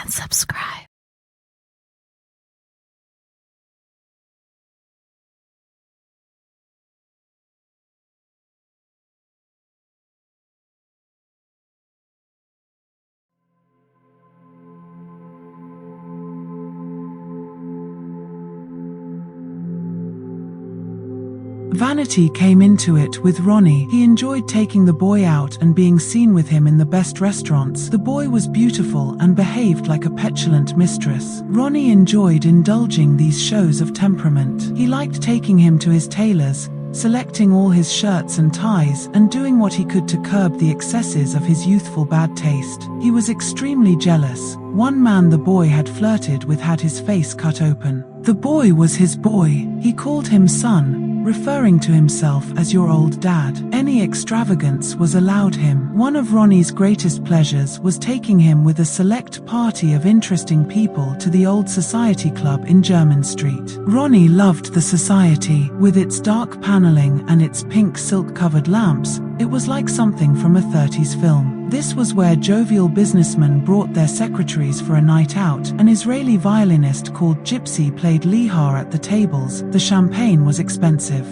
and subscribe. Vanity came into it with Ronnie. He enjoyed taking the boy out and being seen with him in the best restaurants. The boy was beautiful and behaved like a petulant mistress. Ronnie enjoyed indulging these shows of temperament. He liked taking him to his tailor's, selecting all his shirts and ties, and doing what he could to curb the excesses of his youthful bad taste. He was extremely jealous. One man the boy had flirted with had his face cut open. The boy was his boy. He called him son, referring to himself as your old dad. Any extravagance was allowed him. One of Ronnie's greatest pleasures was taking him with a select party of interesting people to the old society club in Jermyn Street. Ronnie loved the society. With its dark paneling and its pink silk-covered lamps, it was like something from a 30s film. This was where jovial businessmen brought their secretaries for a night out. An Israeli violinist called Gypsy played lihar at the tables. The champagne was expensive.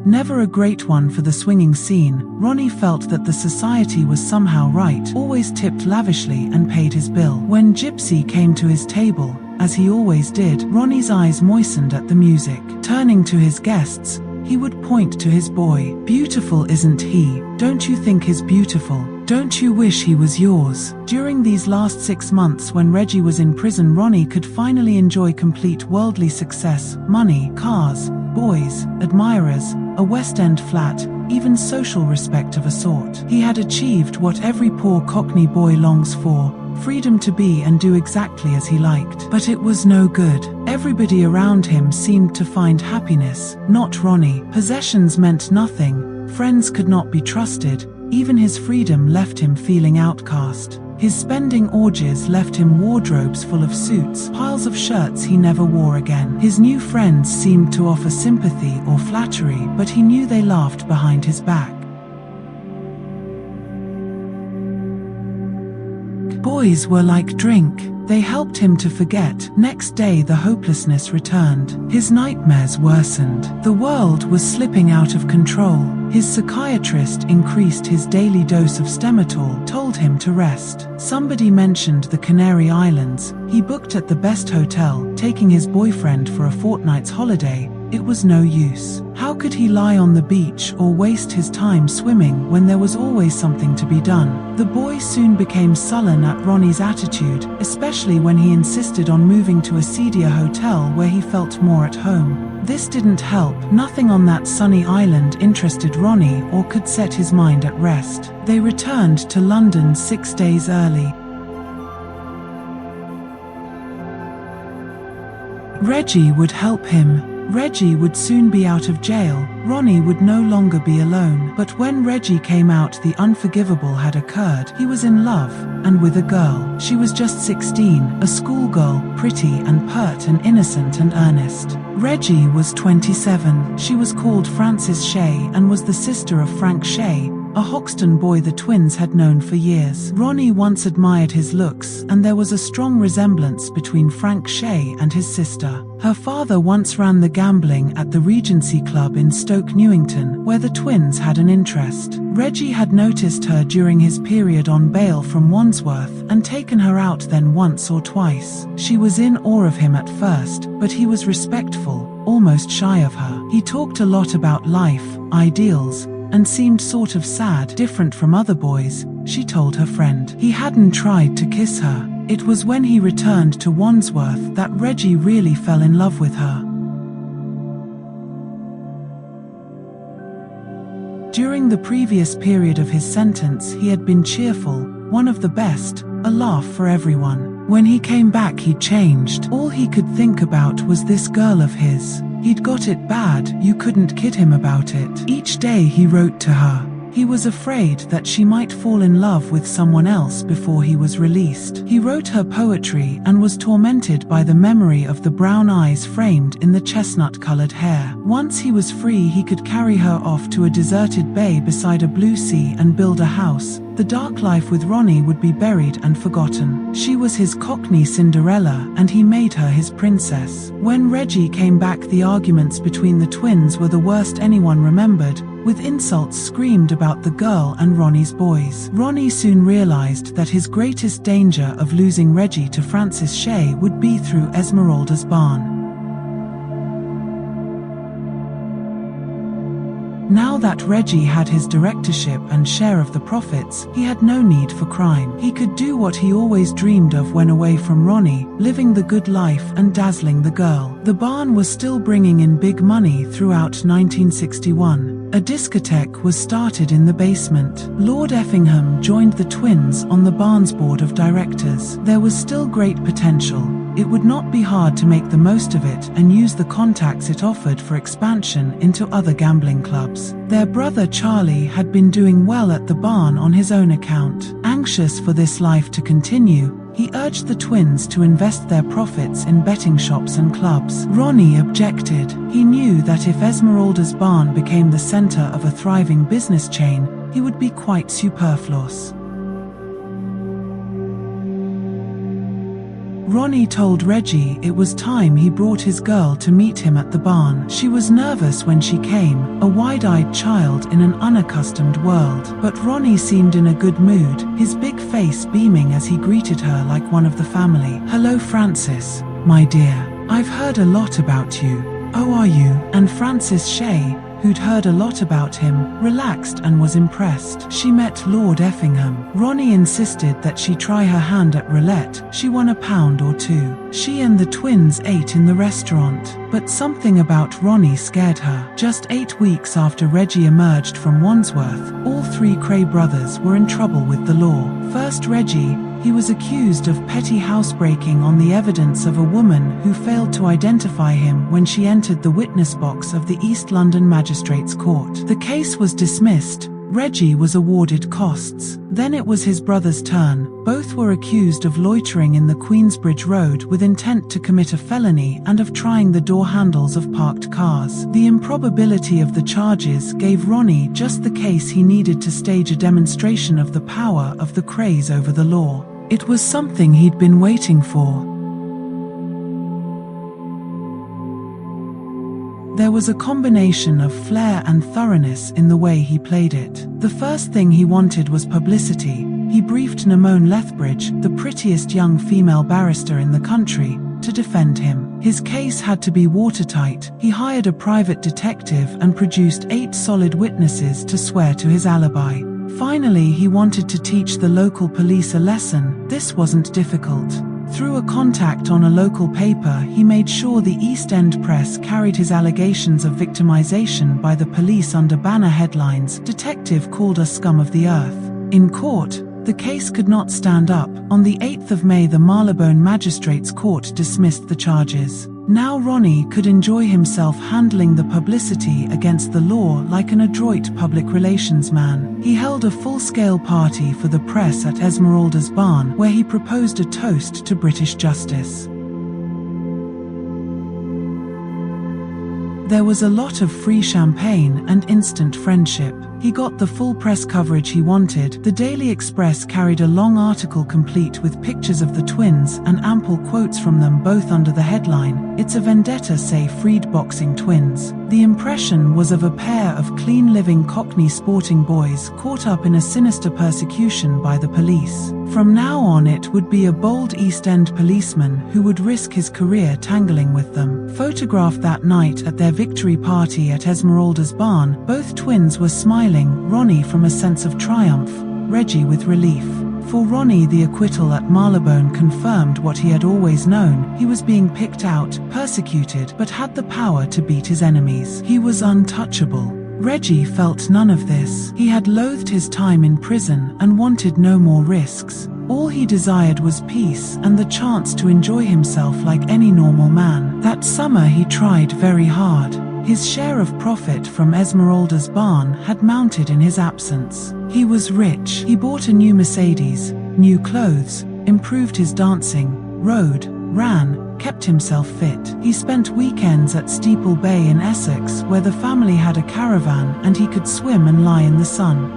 Never a great one for the swinging scene, Ronnie felt that the society was somehow right, always tipped lavishly and paid his bill. When Gypsy came to his table, as he always did, Ronnie's eyes moistened at the music. Turning to his guests, he would point to his boy. "Beautiful, isn't he? Don't you think he's beautiful? Don't you wish he was yours?" During these last 6 months when Reggie was in prison, Ronnie could finally enjoy complete worldly success, money, cars, boys, admirers, a West End flat, even social respect of a sort. He had achieved what every poor Cockney boy longs for: freedom to be and do exactly as he liked. But it was no good. Everybody around him seemed to find happiness, not Ronnie. Possessions meant nothing, friends could not be trusted, even his freedom left him feeling outcast. His spending orgies left him wardrobes full of suits, piles of shirts he never wore again. His new friends seemed to offer sympathy or flattery, but he knew they laughed behind his back. Boys were like drink. They helped him to forget. Next day the hopelessness returned. His nightmares worsened. The world was slipping out of control. His psychiatrist increased his daily dose of Stematol, told him to rest. Somebody mentioned the Canary Islands. He booked at the best hotel, taking his boyfriend for a fortnight's holiday. It was no use. How could he lie on the beach or waste his time swimming when there was always something to be done? The boy soon became sullen at Ronnie's attitude, especially when he insisted on moving to a seedier hotel where he felt more at home. This didn't help. Nothing on that sunny island interested Ronnie or could set his mind at rest. They returned to London 6 days early. Reggie would help him. Reggie would soon be out of jail. Ronnie would no longer be alone. But when Reggie came out, the unforgivable had occurred. He was in love, and with a girl. She was just 16, a schoolgirl, pretty and pert and innocent and earnest. Reggie was 27. She was called Frances Shay and was the sister of Frank Shay, a Hoxton boy the twins had known for years. Ronnie once admired his looks, and there was a strong resemblance between Frank Shay and his sister. Her father once ran the gambling at the Regency Club in Stoke Newington, where the twins had an interest. Reggie had noticed her during his period on bail from Wandsworth and taken her out then once or twice. She was in awe of him at first, but he was respectful, almost shy of her. He talked a lot about life, ideals, and seemed sort of sad, different from other boys, she told her friend. He hadn't tried to kiss her. It was when he returned to Wandsworth that Reggie really fell in love with her. During the previous period of his sentence, he had been cheerful, one of the best, a laugh for everyone. When he came back, he changed. All he could think about was this girl of his. He'd got it bad, you couldn't kid him about it. Each day he wrote to her. He was afraid that she might fall in love with someone else before he was released. He wrote her poetry and was tormented by the memory of the brown eyes framed in the chestnut-colored hair. Once he was free, he could carry her off to a deserted bay beside a blue sea and build a house, the dark life with Ronnie would be buried and forgotten. She was his Cockney Cinderella, and he made her his princess. When Reggie came back, the arguments between the twins were the worst anyone remembered, with insults screamed about the girl and Ronnie's boys. Ronnie soon realized that his greatest danger of losing Reggie to Francis Shay would be through Esmeralda's barn. Now that Reggie had his directorship and share of the profits, he had no need for crime. He could do what he always dreamed of when away from Ronnie, living the good life and dazzling the girl. The barn was still bringing in big money throughout 1961. A discotheque was started in the basement. Lord Effingham joined the twins on the barn's board of directors. There was still great potential. It would not be hard to make the most of it and use the contacts it offered for expansion into other gambling clubs. Their brother Charlie had been doing well at the barn on his own account. Anxious for this life to continue, he urged the twins to invest their profits in betting shops and clubs. Ronnie objected. He knew that if Esmeralda's barn became the center of a thriving business chain, he would be quite superfluous. Ronnie told Reggie it was time he brought his girl to meet him at the barn. She was nervous when she came, a wide-eyed child in an unaccustomed world. But Ronnie seemed in a good mood, his big face beaming as he greeted her like one of the family. "Hello, Francis, my dear. I've heard a lot about you. How are you?" And Francis Shay, who'd heard a lot about him, relaxed and was impressed. She met Lord Effingham. Ronnie insisted that she try her hand at roulette. She won £1 or £2. She and the twins ate in the restaurant. But something about Ronnie scared her. Just 8 weeks after Reggie emerged from Wandsworth, all 3 Kray brothers were in trouble with the law. First Reggie. He was accused of petty housebreaking on the evidence of a woman who failed to identify him when she entered the witness box of the East London Magistrates' Court. The case was dismissed. Reggie was awarded costs. Then it was his brother's turn. Both were accused of loitering in the Queensbridge Road with intent to commit a felony and of trying the door handles of parked cars. The improbability of the charges gave Ronnie just the case he needed to stage a demonstration of the power of the Krays over the law. It was something he'd been waiting for. There was a combination of flair and thoroughness in the way he played it. The first thing he wanted was publicity. He briefed Namone Lethbridge, the prettiest young female barrister in the country, to defend him. His case had to be watertight. He hired a private detective and produced 8 solid witnesses to swear to his alibi. Finally, he wanted to teach the local police a lesson. This wasn't difficult. Through a contact on a local paper, he made sure the East End press carried his allegations of victimization by the police under banner headlines, "Detective called us scum of the earth." In court, the case could not stand up. On the 8th of May, the Marylebone Magistrates' Court dismissed the charges. Now Ronnie could enjoy himself handling the publicity against the law like an adroit public relations man. He held a full-scale party for the press at Esmeralda's barn, where he proposed a toast to British justice. There was a lot of free champagne and instant friendship. He got the full press coverage he wanted. The Daily Express carried a long article complete with pictures of the twins and ample quotes from them, both under the headline, "It's a vendetta, say freed boxing twins." The impression was of a pair of clean-living Cockney sporting boys caught up in a sinister persecution by the police. From now on, it would be a bold East End policeman who would risk his career tangling with them. Photographed that night at their victory party at Esmeralda's barn, both twins were smiling, Ronnie from a sense of triumph, Reggie with relief. For Ronnie, the acquittal at Marylebone confirmed what he had always known. He was being picked out, persecuted, but had the power to beat his enemies. He was untouchable. Reggie felt none of this. He had loathed his time in prison and wanted no more risks. All he desired was peace and the chance to enjoy himself like any normal man. That summer he tried very hard. His share of profit from Esmeralda's barn had mounted in his absence. He was rich. He bought a new Mercedes, new clothes, improved his dancing, rode, ran, kept himself fit. He spent weekends at Steeple Bay in Essex, where the family had a caravan and he could swim and lie in the sun.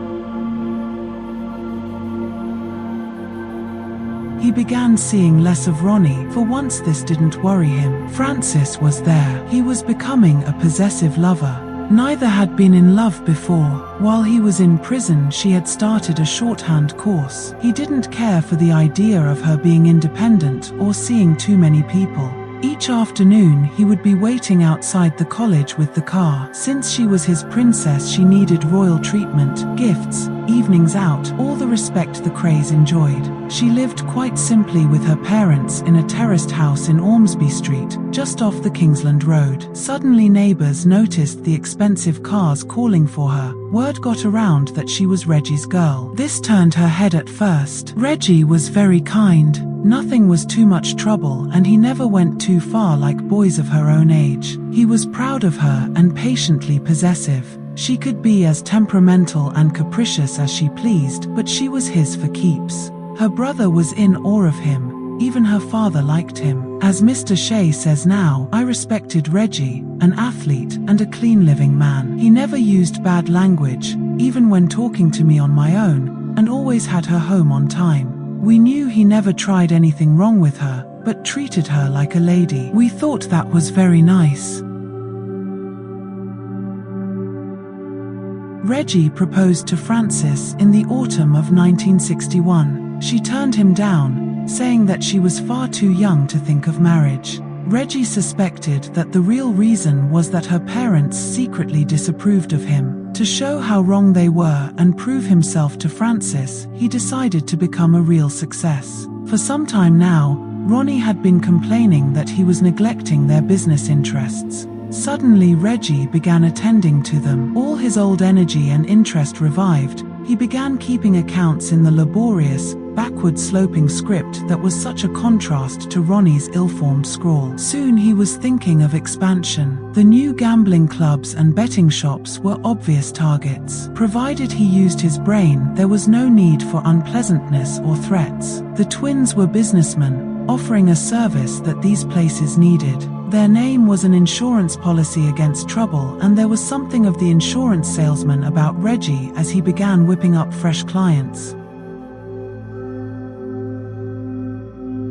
He began seeing less of Ronnie. For once this didn't worry him. Francis was there. He was becoming a possessive lover. Neither had been in love before. While he was in prison, she had started a shorthand course. He didn't care for the idea of her being independent or seeing too many people. Each afternoon, he would be waiting outside the college with the car. Since she was his princess, she needed royal treatment, gifts, evenings out, all the respect the Krays enjoyed. She lived quite simply with her parents in a terraced house in Ormsby Street, just off the Kingsland Road. Suddenly neighbours noticed the expensive cars calling for her. Word got around that she was Reggie's girl. This turned her head at first. Reggie was very kind. Nothing was too much trouble, and he never went too far like boys of her own age. He was proud of her and patiently possessive. She could be as temperamental and capricious as she pleased, but she was his for keeps. Her brother was in awe of him. Even her father liked him. As Mr. Shea says now, I respected Reggie, an athlete and a clean-living man. He never used bad language, even when talking to me on my own, and always had her home on time. We knew he never tried anything wrong with her, but treated her like a lady. We thought that was very nice. Reggie proposed to Francis in the autumn of 1961. She turned him down, saying that she was far too young to think of marriage. Reggie suspected that the real reason was that her parents secretly disapproved of him. To show how wrong they were and prove himself to Francis, he decided to become a real success. For some time now, Ronnie had been complaining that he was neglecting their business interests. Suddenly Reggie began attending to them. All his old energy and interest revived. He began keeping accounts in the laborious, backward-sloping script that was such a contrast to Ronnie's ill-formed scrawl. Soon he was thinking of expansion. The new gambling clubs and betting shops were obvious targets. Provided he used his brain, there was no need for unpleasantness or threats. The twins were businessmen, offering a service that these places needed. Their name was an insurance policy against trouble, and there was something of the insurance salesman about Reggie as he began whipping up fresh clients.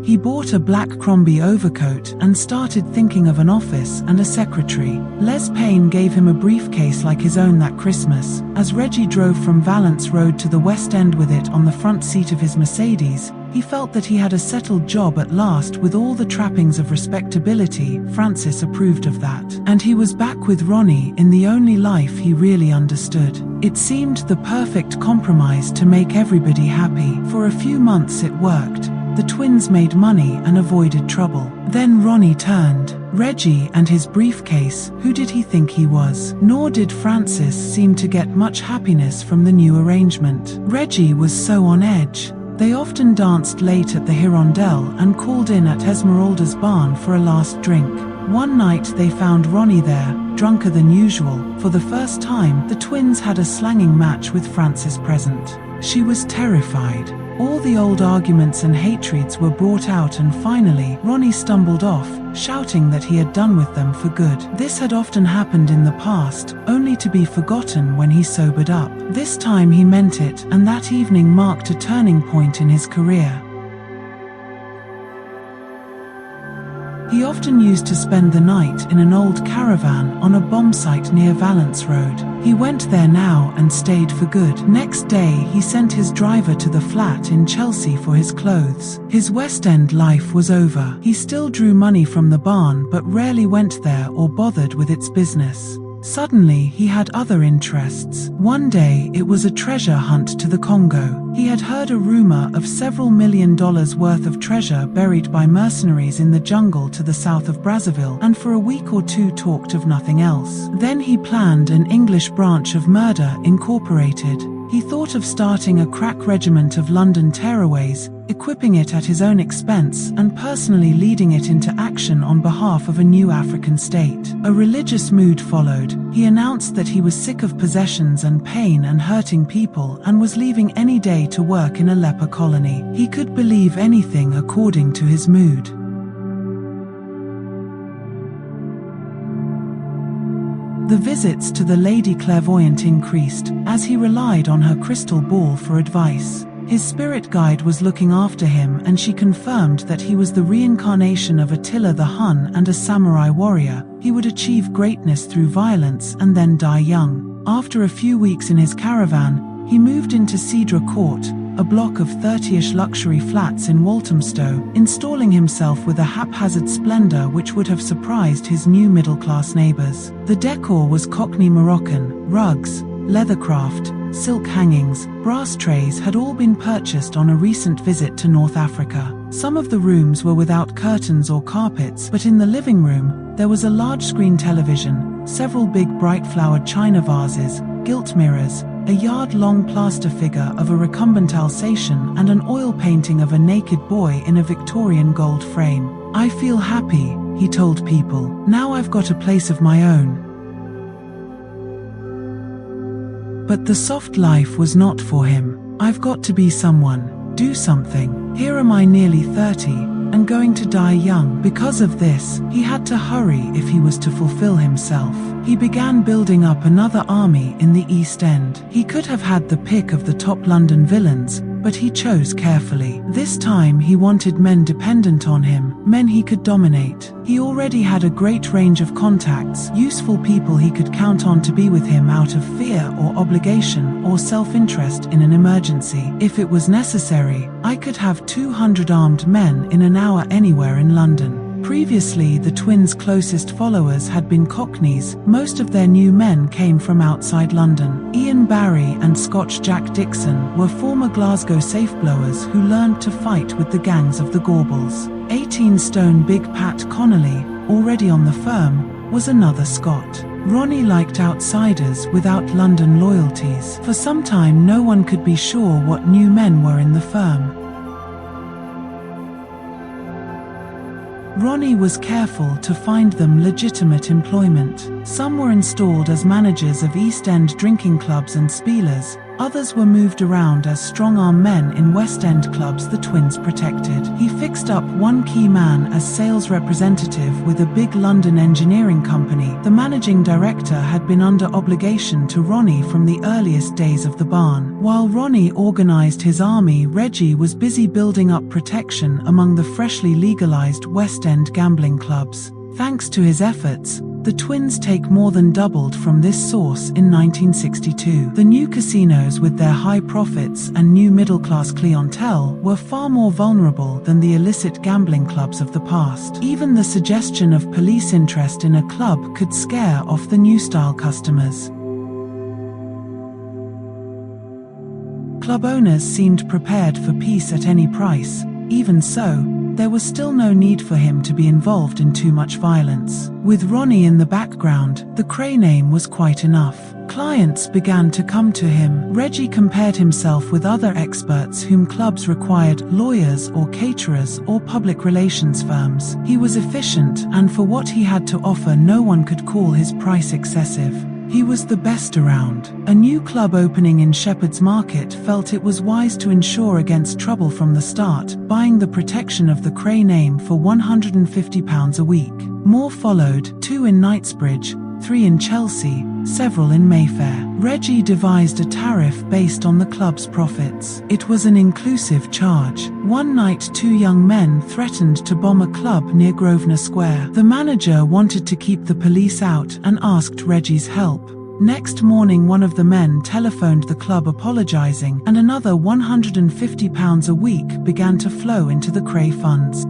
He bought a black Crombie overcoat and started thinking of an office and a secretary. Les Payne gave him a briefcase like his own that Christmas. As Reggie drove from Valence Road to the West End with it on the front seat of his Mercedes, he felt that he had a settled job at last with all the trappings of respectability. Francis approved of that. And he was back with Ronnie in the only life he really understood. It seemed the perfect compromise to make everybody happy. For a few months it worked. The twins made money and avoided trouble. Then Ronnie turned. Reggie and his briefcase, who did he think he was? Nor did Francis seem to get much happiness from the new arrangement. Reggie was so on edge. They often danced late at the Hirondelle and called in at Esmeralda's barn for a last drink. One night they found Ronnie there, drunker than usual. For the first time, the twins had a slanging match with Francis present. She was terrified. All the old arguments and hatreds were brought out, and finally, Ronnie stumbled off, shouting that he had done with them for good. This had often happened in the past, only to be forgotten when he sobered up. This time he meant it, and that evening marked a turning point in his career. He often used to spend the night in an old caravan on a bomb site near Valence Road. He went there now and stayed for good. Next day he sent his driver to the flat in Chelsea for his clothes. His West End life was over. He still drew money from the barn but rarely went there or bothered with its business. Suddenly he had other interests. One day it was a treasure hunt to the Congo. He had heard a rumor of several $1 million worth of treasure buried by mercenaries in the jungle to the south of Brazzaville, and for a week or two talked of nothing else. Then he planned an English branch of Murder Incorporated. He thought of starting a crack regiment of London tearaways, equipping it at his own expense and personally leading it into action on behalf of a new African state. A religious mood followed. He announced that he was sick of possessions and pain and hurting people and was leaving any day to work in a leper colony. He could believe anything according to his mood. The visits to the Lady Clairvoyante increased, as he relied on her crystal ball for advice. His spirit guide was looking after him, and she confirmed that he was the reincarnation of Attila the Hun and a samurai warrior. He would achieve greatness through violence and then die young. After a few weeks in his caravan, he moved into Cedra Court, a block of 30-ish luxury flats in Walthamstow, installing himself with a haphazard splendor which would have surprised his new middle-class neighbors. The decor was Cockney Moroccan, rugs, leathercraft, silk hangings, brass trays had all been purchased on a recent visit to North Africa. Some of the rooms were without curtains or carpets, but in the living room, there was a large-screen television, several big bright-flowered china vases, gilt mirrors, a yard-long plaster figure of a recumbent Alsatian, and an oil painting of a naked boy in a Victorian gold frame. "I feel happy," he told people. "Now I've got a place of my own." But the soft life was not for him. "I've got to be someone, do something. Here am I nearly 30, and going to die young." Because of this, he had to hurry if he was to fulfill himself. He began building up another army in the East End. He could have had the pick of the top London villains, but he chose carefully. This time he wanted men dependent on him, men he could dominate. He already had a great range of contacts, useful people he could count on to be with him out of fear or obligation or self-interest in an emergency. If it was necessary, I could have 200 armed men in an hour anywhere in London. Previously, the twins' closest followers had been Cockneys. Most of their new men came from outside London. Ian Barry and Scotch Jack Dixon were former Glasgow safe-blowers who learned to fight with the gangs of the Gorbals. 18-stone Big Pat Connolly, already on the firm, was another Scot. Ronnie liked outsiders without London loyalties. For some time no one could be sure what new men were in the firm. Ronnie was careful to find them legitimate employment. Some were installed as managers of East End drinking clubs and spielers. Others were moved around as strong-arm men in West End clubs the twins protected. He fixed up one key man as sales representative with a big London engineering company. The managing director had been under obligation to Ronnie from the earliest days of the barn. While Ronnie organised his army, Reggie was busy building up protection among the freshly legalised West End gambling clubs. Thanks to his efforts, the twins' take more than doubled from this source in 1962. The new casinos, with their high profits and new middle-class clientele, were far more vulnerable than the illicit gambling clubs of the past. Even the suggestion of police interest in a club could scare off the new-style customers. Club owners seemed prepared for peace at any price. Even so, there was still no need for him to be involved in too much violence. With Ronnie in the background, the Kray name was quite enough. Clients began to come to him. Reggie compared himself with other experts whom clubs required, lawyers or caterers or public relations firms. He was efficient, and for what he had to offer no one could call his price excessive. He was the best around. A new club opening in Shepherd's Market felt it was wise to ensure against trouble from the start, buying the protection of the Kray name for £150 a week. More followed, 2 in Knightsbridge, 3 in Chelsea, several in Mayfair. Reggie devised a tariff based on the club's profits. It was an inclusive charge. One night 2 young men threatened to bomb a club near Grosvenor Square. The manager wanted to keep the police out and asked Reggie's help. Next morning one of the men telephoned the club apologizing, and another £150 a week began to flow into the Kray funds.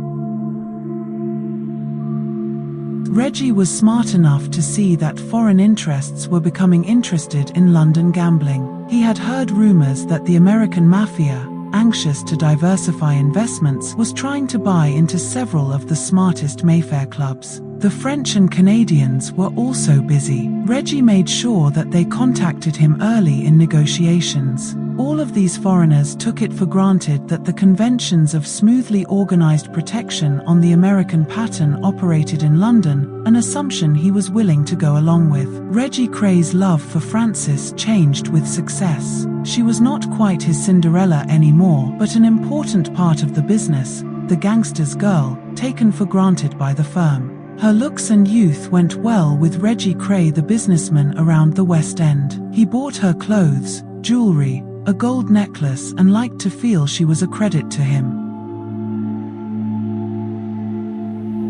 Reggie was smart enough to see that foreign interests were becoming interested in London gambling. He had heard rumors that the American mafia, anxious to diversify investments, was trying to buy into several of the smartest Mayfair clubs. The French and Canadians were also busy. Reggie made sure that they contacted him early in negotiations. All of these foreigners took it for granted that the conventions of smoothly organized protection on the American pattern operated in London, an assumption he was willing to go along with. Reggie Kray's love for Frances changed with success. She was not quite his Cinderella anymore, but an important part of the business, the gangster's girl, taken for granted by the firm. Her looks and youth went well with Reggie Kray, the businessman around the West End. He bought her clothes, jewelry, a gold necklace, and liked to feel she was a credit to him.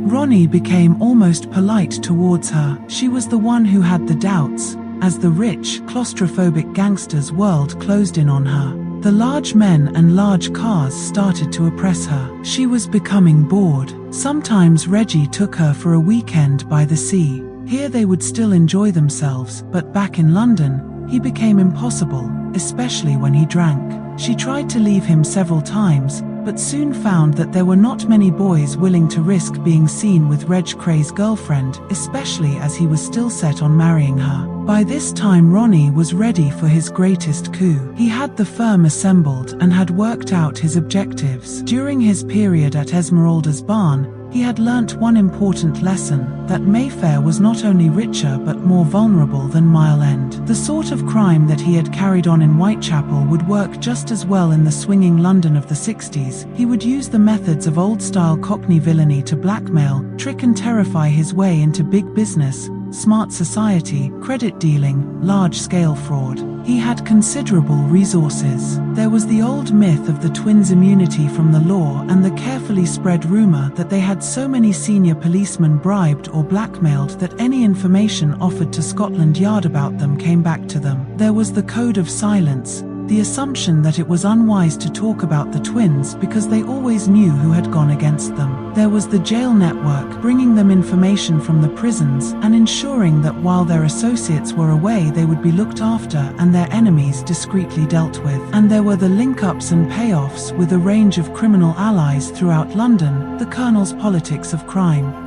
Ronnie became almost polite towards her. She was the one who had the doubts, as the rich, claustrophobic gangster's world closed in on her. The large men and large cars started to oppress her. She was becoming bored. Sometimes Reggie took her for a weekend by the sea. Here they would still enjoy themselves, but back in London, he became impossible, especially when he drank. She tried to leave him several times, but soon found that there were not many boys willing to risk being seen with Kray's girlfriend, especially as he was still set on marrying her. By this time Ronnie was ready for his greatest coup. He had the firm assembled and had worked out his objectives. During his period at Esmeralda's barn, he had learnt one important lesson, that Mayfair was not only richer but more vulnerable than Mile End. The sort of crime that he had carried on in Whitechapel would work just as well in the swinging London of the 60s. He would use the methods of old-style Cockney villainy to blackmail, trick and terrify his way into big business, smart society, credit dealing, large-scale fraud. He had considerable resources. There was the old myth of the twins' immunity from the law and the carefully spread rumor that they had so many senior policemen bribed or blackmailed that any information offered to Scotland Yard about them came back to them. There was the code of silence, the assumption that it was unwise to talk about the twins because they always knew who had gone against them. There was the jail network, bringing them information from the prisons and ensuring that while their associates were away they would be looked after and their enemies discreetly dealt with. And there were the link-ups and payoffs with a range of criminal allies throughout London, the Colonel's politics of crime.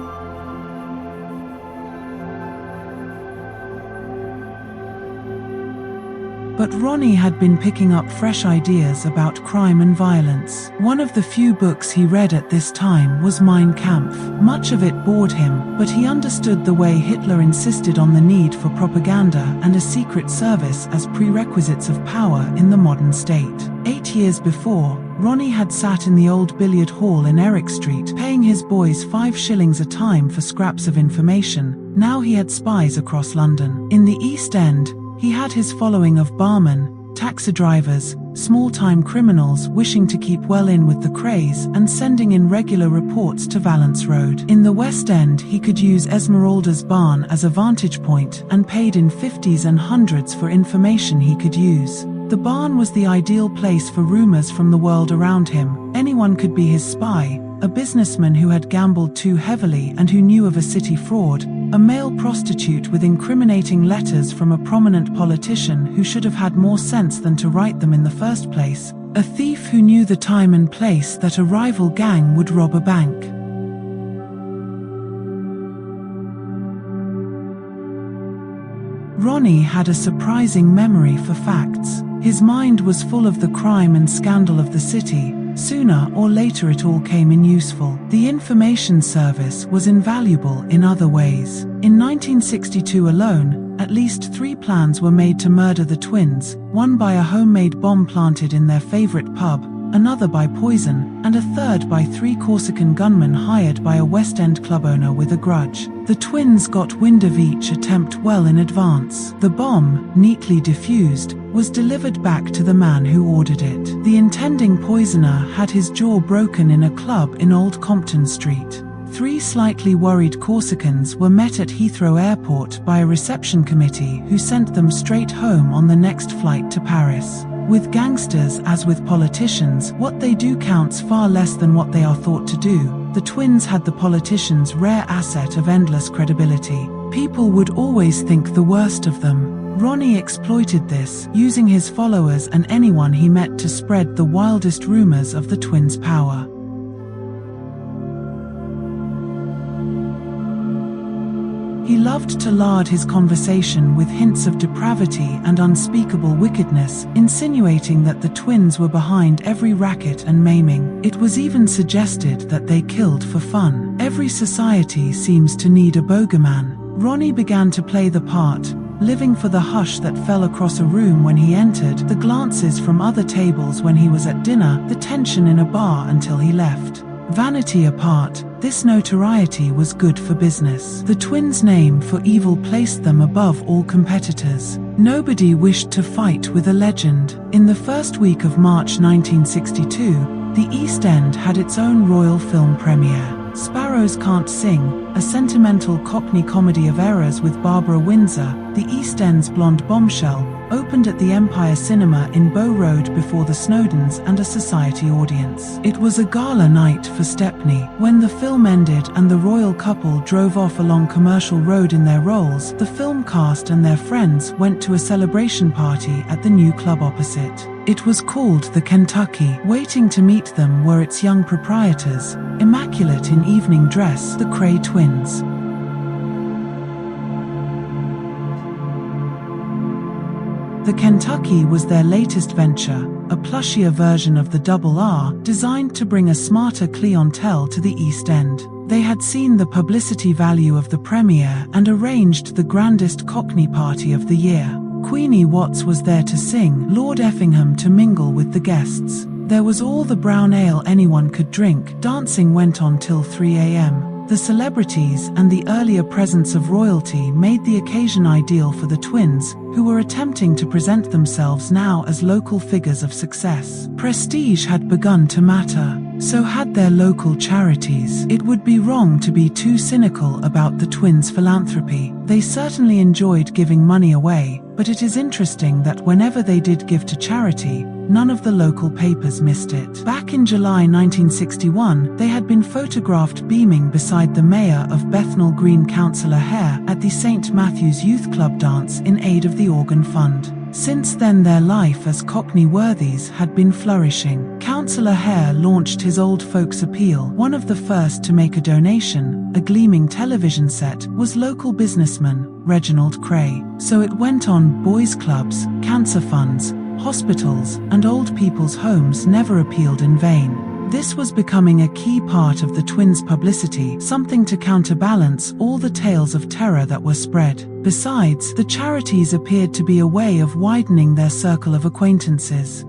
But Ronnie had been picking up fresh ideas about crime and violence. One of the few books he read at this time was Mein Kampf. Much of it bored him, but he understood the way Hitler insisted on the need for propaganda and a secret service as prerequisites of power in the modern state. 8 years before, Ronnie had sat in the old billiard hall in Eric Street, paying his boys 5 shillings a time for scraps of information. Now he had spies across London. In the East End, he had his following of barmen, taxi drivers, small-time criminals wishing to keep well in with the Krays and sending in regular reports to Valence Road. In the West End, he could use Esmeralda's barn as a vantage point and paid in 50s and 100s for information he could use. The barn was the ideal place for rumors from the world around him. Anyone could be his spy, a businessman who had gambled too heavily and who knew of a city fraud, a male prostitute with incriminating letters from a prominent politician who should have had more sense than to write them in the first place, a thief who knew the time and place that a rival gang would rob a bank. Ronnie had a surprising memory for facts. His mind was full of the crime and scandal of the city. Sooner or later it all came in useful. The information service was invaluable in other ways. In 1962 alone, at least 3 plans were made to murder the twins, one by a homemade bomb planted in their favorite pub, another by poison, and a third by 3 Corsican gunmen hired by a West End club owner with a grudge. The twins got wind of each attempt well in advance. The bomb, neatly diffused, was delivered back to the man who ordered it. The intending poisoner had his jaw broken in a club in Old Compton Street. 3 slightly worried Corsicans were met at Heathrow Airport by a reception committee who sent them straight home on the next flight to Paris. With gangsters, as with politicians, what they do counts far less than what they are thought to do. The twins had the politicians' rare asset of endless credibility. People would always think the worst of them. Ronnie exploited this, using his followers and anyone he met to spread the wildest rumors of the twins' power. He loved to lard his conversation with hints of depravity and unspeakable wickedness, insinuating that the twins were behind every racket and maiming. It was even suggested that they killed for fun. Every society seems to need a bogeyman. Ronnie began to play the part, living for the hush that fell across a room when he entered, the glances from other tables when he was at dinner, the tension in a bar until he left. Vanity apart, this notoriety was good for business. The twins' name for evil placed them above all competitors. Nobody wished to fight with a legend. In the first week of March 1962, the East End had its own royal film premiere. Sparrows Can't Sing, a sentimental Cockney comedy of errors with Barbara Windsor, the East End's blonde bombshell, opened at the Empire Cinema in Bow Road before the Snowdons and a society audience. It was a gala night for Stepney. When the film ended and the royal couple drove off along Commercial Road in their Rolls, the film cast and their friends went to a celebration party at the new club opposite. It was called the Kentucky. Waiting to meet them were its young proprietors, immaculate in evening dress, the Kray twins. The Kentucky was their latest venture, a plushier version of the Double R, designed to bring a smarter clientele to the East End. They had seen the publicity value of the premiere and arranged the grandest Cockney party of the year. Queenie Watts was there to sing, Lord Effingham to mingle with the guests. There was all the brown ale anyone could drink. Dancing went on till 3 a.m. The celebrities and the earlier presence of royalty made the occasion ideal for the twins, who were attempting to present themselves now as local figures of success. Prestige had begun to matter. So had their local charities. It would be wrong to be too cynical about the twins' philanthropy. They certainly enjoyed giving money away, but it is interesting that whenever they did give to charity, none of the local papers missed it. Back in July 1961, they had been photographed beaming beside the mayor of Bethnal Green, Councillor Hare, at the St. Matthew's Youth Club dance in aid of the Organ Fund. Since then their life as Cockney worthies had been flourishing. Councillor Hare launched his Old Folks Appeal. One of the first to make a donation, a gleaming television set, was local businessman Reginald Kray. So it went on. Boys' clubs, cancer funds, hospitals, and old people's homes never appealed in vain. This was becoming a key part of the twins' publicity, something to counterbalance all the tales of terror that were spread. Besides, the charities appeared to be a way of widening their circle of acquaintances.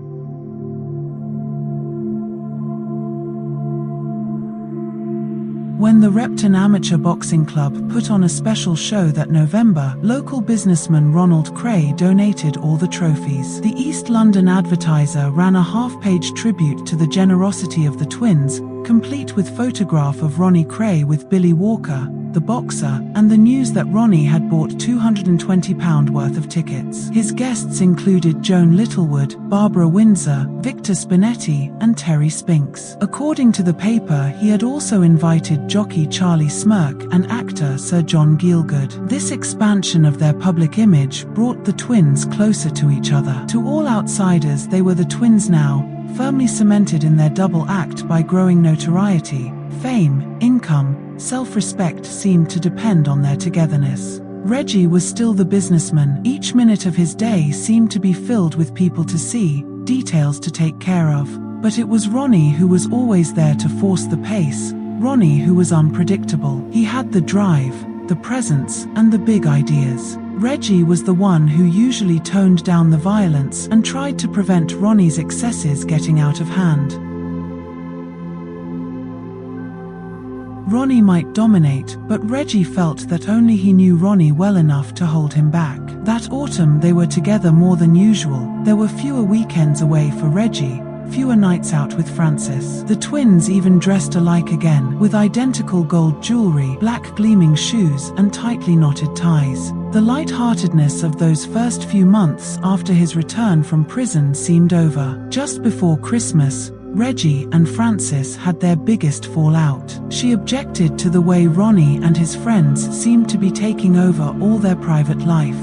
When the Repton Amateur Boxing Club put on a special show that November, local businessman Ronald Kray donated all the trophies. The East London Advertiser ran a half-page tribute to the generosity of the twins, complete with photograph of Ronnie Kray with Billy Walker, the boxer, and the news that Ronnie had bought £220 worth of tickets. His guests included Joan Littlewood, Barbara Windsor, Victor Spinetti, and Terry Spinks. According to the paper, he had also invited jockey Charlie Smirk and actor Sir John Gielgud. This expansion of their public image brought the twins closer to each other. To all outsiders, they were the twins now, firmly cemented in their double act by growing notoriety. Fame, income, self-respect seemed to depend on their togetherness. Reggie was still the businessman. Each minute of his day seemed to be filled with people to see, details to take care of. But it was Ronnie who was always there to force the pace. Ronnie who was unpredictable. He had the drive, the presence, and the big ideas. Reggie was the one who usually toned down the violence and tried to prevent Ronnie's excesses getting out of hand. Ronnie might dominate, but Reggie felt that only he knew Ronnie well enough to hold him back. That autumn they were together more than usual. There were fewer weekends away for Reggie, fewer nights out with Francis. The twins even dressed alike again, with identical gold jewelry, black gleaming shoes, and tightly knotted ties. The light-heartedness of those first few months after his return from prison seemed over. Just before Christmas, Reggie and Francis had their biggest fallout. She objected to the way Ronnie and his friends seemed to be taking over all their private life.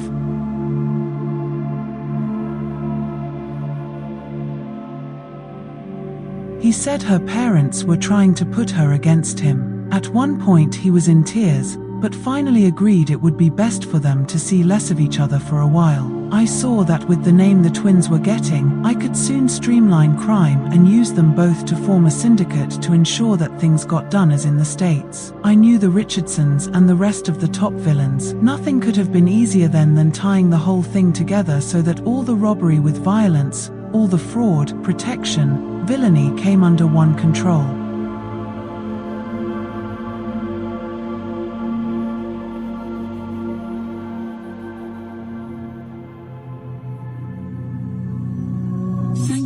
He said her parents were trying to put her against him. At one point he was in tears, but finally agreed it would be best for them to see less of each other for a while. I saw that with the name the twins were getting, I could soon streamline crime and use them both to form a syndicate to ensure that things got done as in the States. I knew the Richardsons and the rest of the top villains. Nothing could have been easier then than tying the whole thing together so that all the robbery with violence, all the fraud, protection, villainy came under one control.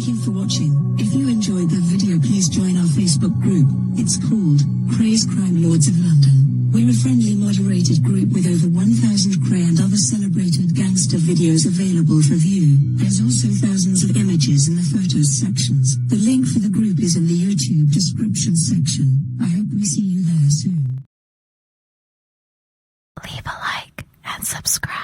Thank you for watching. If you enjoyed the video, please join our Facebook group. It's called Krays Crime Lords of London. We're a friendly moderated group with over 1,000 Kray and other celebrated gangster videos available for view. There's also thousands of images in the photos sections. The link for the group is in the YouTube description section. I hope we see you there soon. Leave a like and subscribe.